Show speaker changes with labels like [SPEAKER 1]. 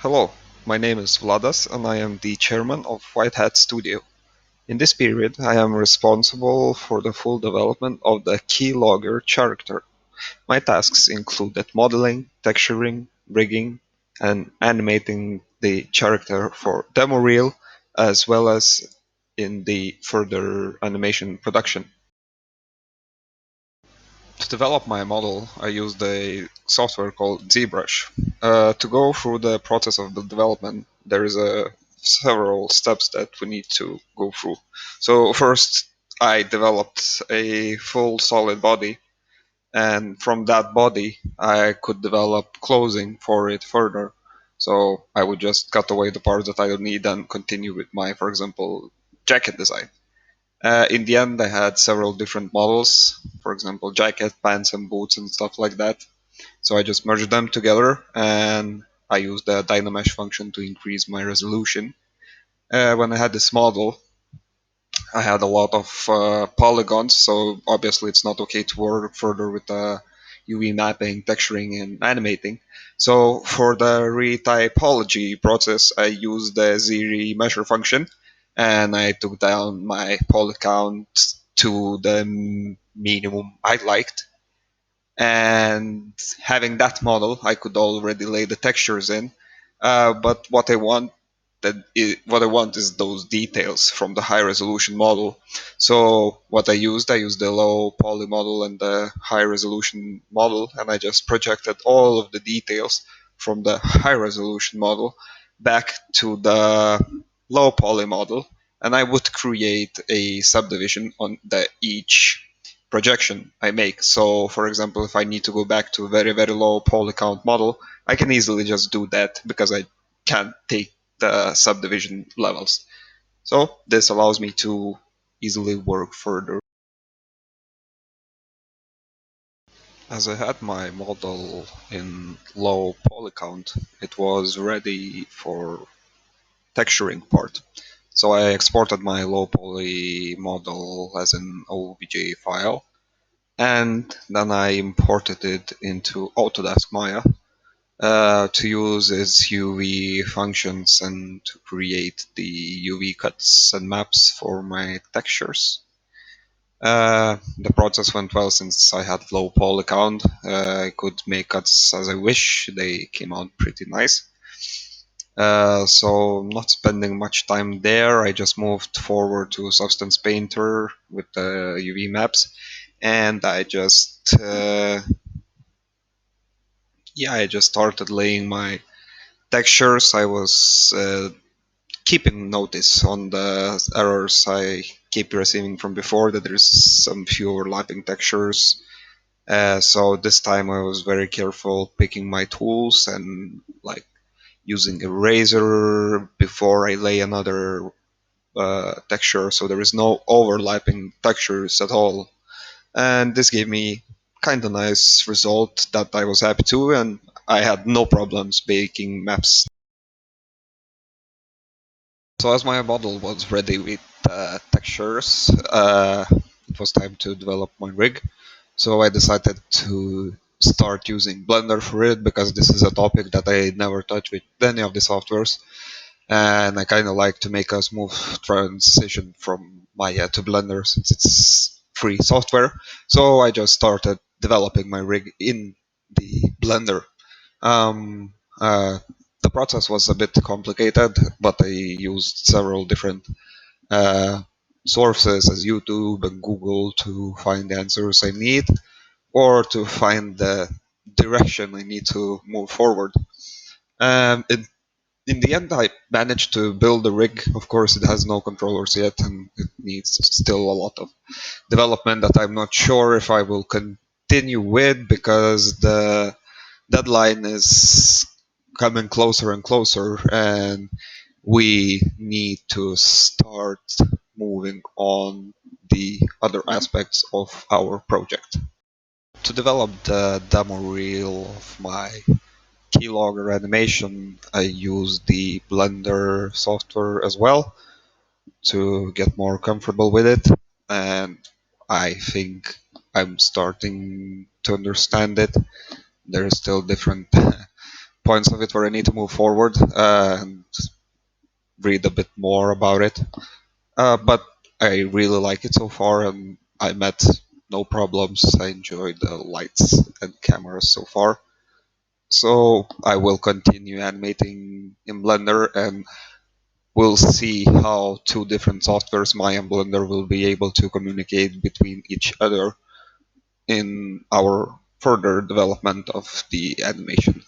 [SPEAKER 1] Hello, my name is Vladas and I am the chairman of White Hat Studio. In this period, I am responsible for the full development of the Keylogger character. My tasks included modeling, texturing, rigging, and animating the character for demo reel, as well as in the further animation production. To develop my model, I used a software called ZBrush. To go through the process of the development, there is several steps that we need to go through. So first, I developed a full solid body, and from that body, I could develop clothing for it further. So I would just cut away the parts that I don't need and continue with my, for example, jacket design. In the end, I had several different models, for example, jacket, pants, and boots, and stuff like that. So I just merged them together, and I used the Dynamesh function to increase my resolution. When I had this model, I had a lot of polygons, so obviously it's not okay to work further with UV mapping, texturing, and animating. So for the retypology process, I used the Z measure function, and I took down my poly count to the minimum I liked. And having that model, I could already lay the textures in. But what I want is those details from the high resolution model. So what I used the low poly model and the high resolution model, and I just projected all of the details from the high resolution model back to the low poly model, and I would create a subdivision on the each projection I make. So for example, if I need to go back to a very, very low poly count model, I can easily just do that because I can't take the subdivision levels. So this allows me to easily work further. As I had my model in low poly count, it was ready for texturing part. So I exported my low poly model as an OBJ file, and then I imported it into Autodesk Maya to use its UV functions and to create the UV cuts and maps for my textures. The process went well since I had low poly count. I could make cuts as I wish. They came out pretty nice. So not spending much time there, I just moved forward to Substance Painter with the UV maps, and I just started laying my textures. I was keeping notice on the errors I keep receiving from before, that there's some few overlapping textures. So this time I was very careful picking my tools and like using a razor before I lay another texture, so there is no overlapping textures at all. And this gave me kind of nice result that I was happy to, and I had no problems making maps. So as my model was ready with textures, it was time to develop my rig. So I decided to start using Blender for it because this is a topic that I never touch with any of the softwares, and I kind of like to make a smooth transition from Maya to Blender since it's free software. So I just started developing my rig in the Blender. Um, uh, the process was a bit complicated, but I used several different uh, sources as YouTube and Google to find the answers I need or to find the direction I need to move forward. In the end, I managed to build the rig. Of course, it has no controllers yet, and it needs still a lot of development that I'm not sure if I will continue with because the deadline is coming closer and closer, and we need to start moving on the other aspects of our project. To develop the demo reel of my keylogger animation, I use the Blender software as well to get more comfortable with it, and I think I'm starting to understand it. There are still different points of it where I need to move forward and read a bit more about it. But I really like it so far, and I met no problems. I enjoyed the lights and cameras so far. So I will continue animating in Blender, and we'll see how two different softwares, Maya and Blender, will be able to communicate between each other in our further development of the animation.